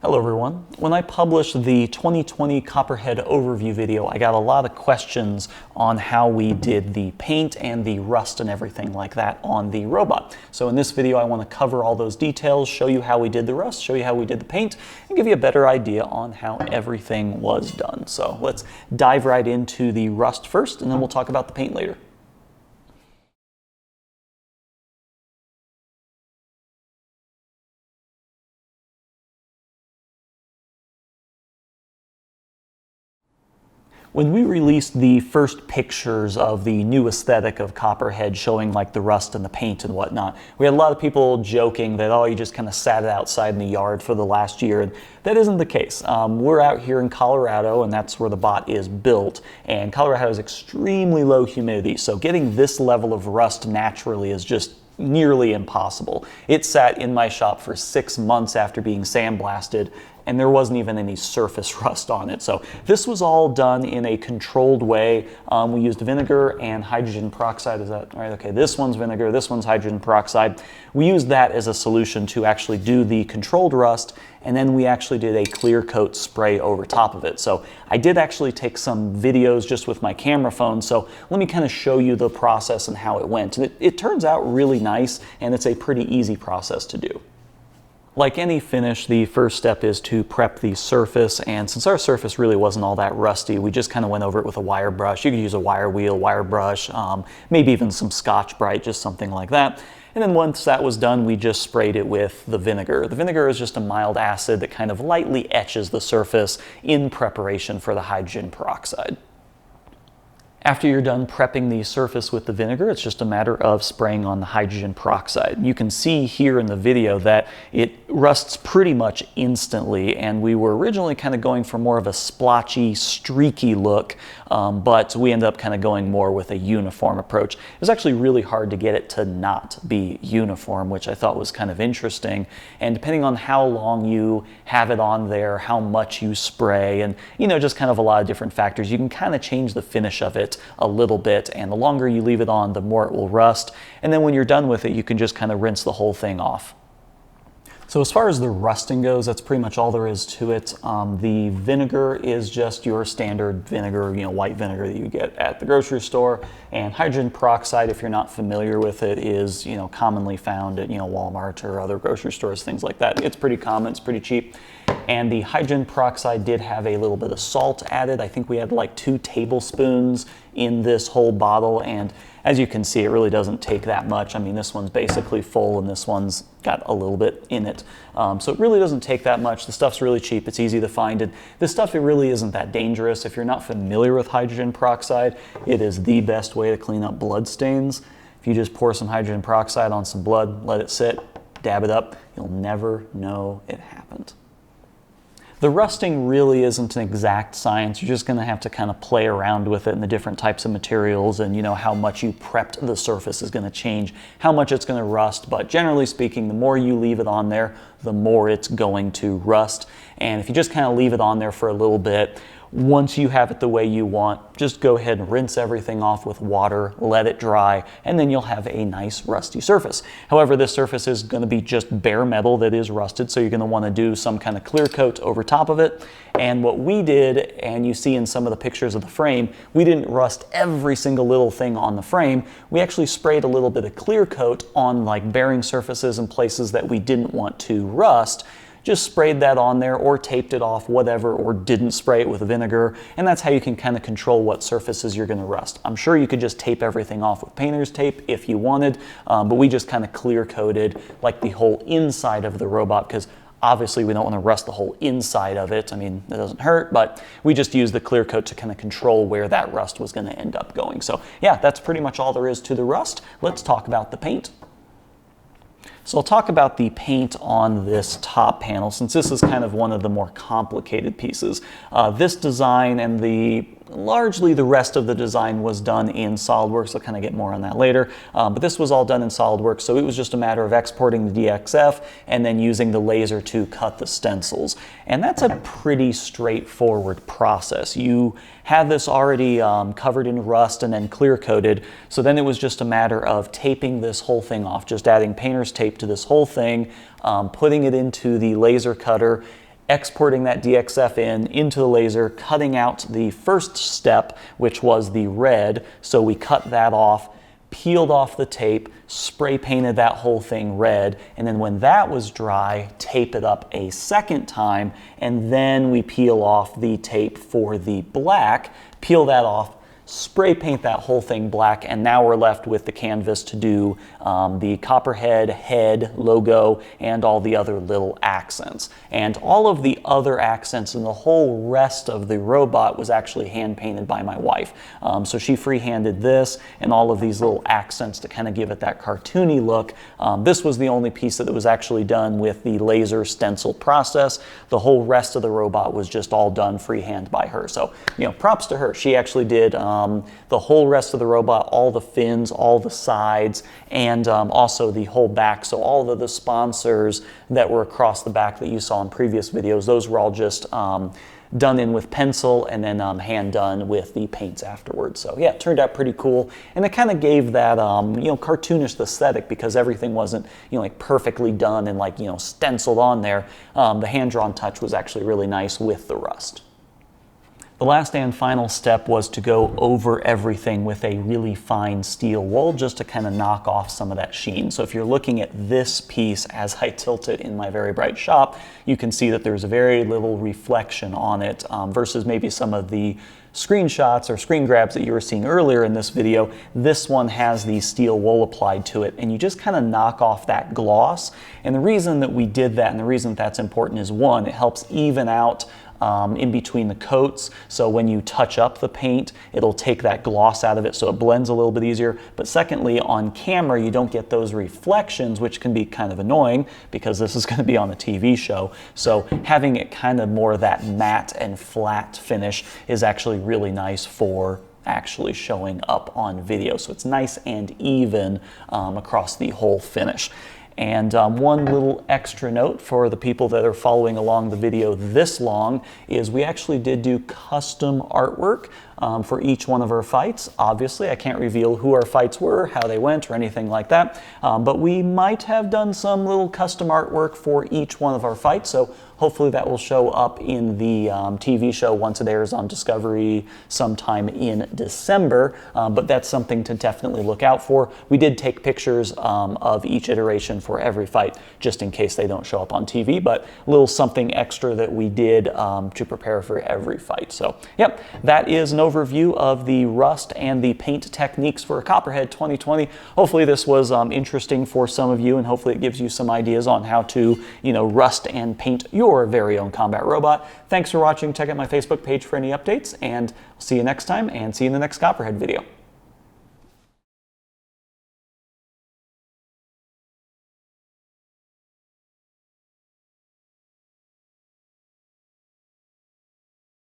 Hello everyone. When I published the 2020 Copperhead overview video, I got a lot of questions on how we did the paint and the rust and everything like that on the robot. So in this video I want to cover all those details, show you how we did the rust, show you how we did the paint, and give you a better idea on how everything was done. So let's dive right into the rust first, and then we'll talk about the paint later. When we released the first pictures of the new aesthetic of Copperhead showing like the rust and the paint and whatnot, we had a lot of people joking that, oh, you just kind of sat it outside in the yard for the last year. And that isn't the case. We're out here in Colorado, and that's where the bot is built. And Colorado has extremely low humidity, so getting this level of rust naturally is just nearly impossible. It sat in my shop for 6 months after being sandblasted, and there wasn't even any surface rust on it. So this was all done in a controlled way. We used vinegar and hydrogen peroxide. Is that right? Okay, this one's vinegar, this one's hydrogen peroxide. We used that as a solution to actually do the controlled rust, and then we actually did a clear coat spray over top of it. So I did actually take some videos just with my camera phone, so let me kind of show you the process and how it went. And it turns out really nice, and it's a pretty easy process to do. Like any finish, the first step is to prep the surface, and since our surface really wasn't all that rusty, we just kind of went over it with a wire brush. You could use a wire wheel, wire brush, maybe even some Scotch-Brite, just something like that. And then once that was done, we just sprayed it with the vinegar. The vinegar is just a mild acid that kind of lightly etches the surface in preparation for the hydrogen peroxide. After you're done prepping the surface with the vinegar, it's just a matter of spraying on the hydrogen peroxide. You can see here in the video that it rusts pretty much instantly, and we were originally kind of going for more of a splotchy, streaky look, but we ended up kind of going more with a uniform approach. It was actually really hard to get it to not be uniform, which I thought was kind of interesting. And depending on how long you have it on there, how much you spray, and just kind of a lot of different factors, you can kind of change the finish of it a little bit, and the longer you leave it on, the more it will rust. And then when you're done with it, you can just kind of rinse the whole thing off. So as far as the rusting goes, that's pretty much all there is to it. The vinegar is just your standard vinegar, white vinegar that you get at the grocery store. And hydrogen peroxide, if you're not familiar with it, is commonly found at Walmart or other grocery stores, things like that. It's pretty common, it's pretty cheap. And the hydrogen peroxide did have a little bit of salt added. I think we had like 2 tablespoons in this whole bottle, and as you can see, it really doesn't take that much. I mean, this one's basically full and this one's got a little bit in it. So it really doesn't take that much. The stuff's really cheap, it's easy to find, and this stuff, it really isn't that dangerous. If you're not familiar with hydrogen peroxide, it is the best way to clean up blood stains. If you just pour some hydrogen peroxide on some blood, let it sit, dab it up, you'll never know it happened. The rusting really isn't an exact science. You're just going to have to kind of play around with it and the different types of materials, and how much you prepped the surface is going to change how much it's going to rust. But generally speaking, the more you leave it on there, the more it's going to rust. And if you just kind of leave it on there for a little bit, once you have it the way you want, just go ahead and rinse everything off with water, let it dry, and then you'll have a nice rusty surface. However, this surface is going to be just bare metal that is rusted, so you're going to want to do some kind of clear coat over top of it. And what we did, and you see in some of the pictures of the frame, we didn't rust every single little thing on the frame. We actually sprayed a little bit of clear coat on like bearing surfaces and places that we didn't want to rust. Just sprayed that on there or taped it off, whatever, or didn't spray it with vinegar, and that's how you can kind of control what surfaces you're going to rust. I'm sure you could just tape everything off with painter's tape if you wanted, but we just kind of clear coated like the whole inside of the robot, because obviously we don't want to rust the whole inside of it. I mean, it doesn't hurt, but we just used the clear coat to kind of control where that rust was going to end up going. So yeah, that's pretty much all there is to the rust. Let's talk about the paint. So I'll talk about the paint on this top panel, since this is kind of one of the more complicated pieces. This design and largely the rest of the design was done in SolidWorks. I'll kind of get more on that later. But this was all done in SolidWorks, so it was just a matter of exporting the DXF and then using the laser to cut the stencils. And that's a pretty straightforward process. You have this already covered in rust and then clear coated, so then it was just a matter of taping this whole thing off, just adding painter's tape to this whole thing, putting it into the laser cutter, exporting that DXF into the laser, cutting out the first step, which was the red. So we cut that off, peeled off the tape, spray painted that whole thing red, and then when that was dry, tape it up a second time, and then we peel off the tape for the black, peel that off, spray paint that whole thing black, and now we're left with the canvas to do the Copperhead head logo and all the other little accents. And all of the other accents and the whole rest of the robot was actually hand painted by my wife. So she freehanded this and all of these little accents to kind of give it that cartoony look. This was the only piece that was actually done with the laser stencil process. The whole rest of the robot was just all done freehand by her. So, you know, props to her. She actually did the whole rest of the robot, all the fins, all the sides, and also the whole back. So all of the sponsors that were across the back that you saw in previous videos, those were all just done in with pencil and then hand done with the paints afterwards. So yeah, it turned out pretty cool, and it kind of gave that you know, cartoonish aesthetic because everything wasn't, you know, like perfectly done and like, you know, stenciled on there. The hand-drawn touch was actually really nice with the rust. The last and final step was to go over everything with a really fine steel wool just to kind of knock off some of that sheen. So if you're looking at this piece as I tilt it in my very bright shop, you can see that there's very little reflection on it versus maybe some of the screenshots or screen grabs that you were seeing earlier in this video. This one has the steel wool applied to it, and you just kind of knock off that gloss. And the reason that we did that and the reason that that's important is, one, it helps even out in between the coats, so when you touch up the paint, it'll take that gloss out of it so it blends a little bit easier. But secondly, on camera, you don't get those reflections, which can be kind of annoying because this is going to be on a TV show. So having it kind of more of that matte and flat finish is actually really nice for actually showing up on video. So it's nice and even across the whole finish. And one little extra note for the people that are following along the video this long is we actually did do custom artwork for each one of our fights. Obviously, I can't reveal who our fights were, how they went, or anything like that, but we might have done some little custom artwork for each one of our fights, so hopefully that will show up in the TV show once it airs on Discovery sometime in December, but that's something to definitely look out for. We did take pictures of each iteration for every fight, just in case they don't show up on TV, but a little something extra that we did to prepare for every fight. So, yep, that is an overview of the rust and the paint techniques for Copperhead 2020. Hopefully this was interesting for some of you, and hopefully it gives you some ideas on how to, you know, rust and paint your very own combat robot. Thanks for watching. Check out my Facebook page for any updates, and I'll see you next time, and see you in the next Copperhead video.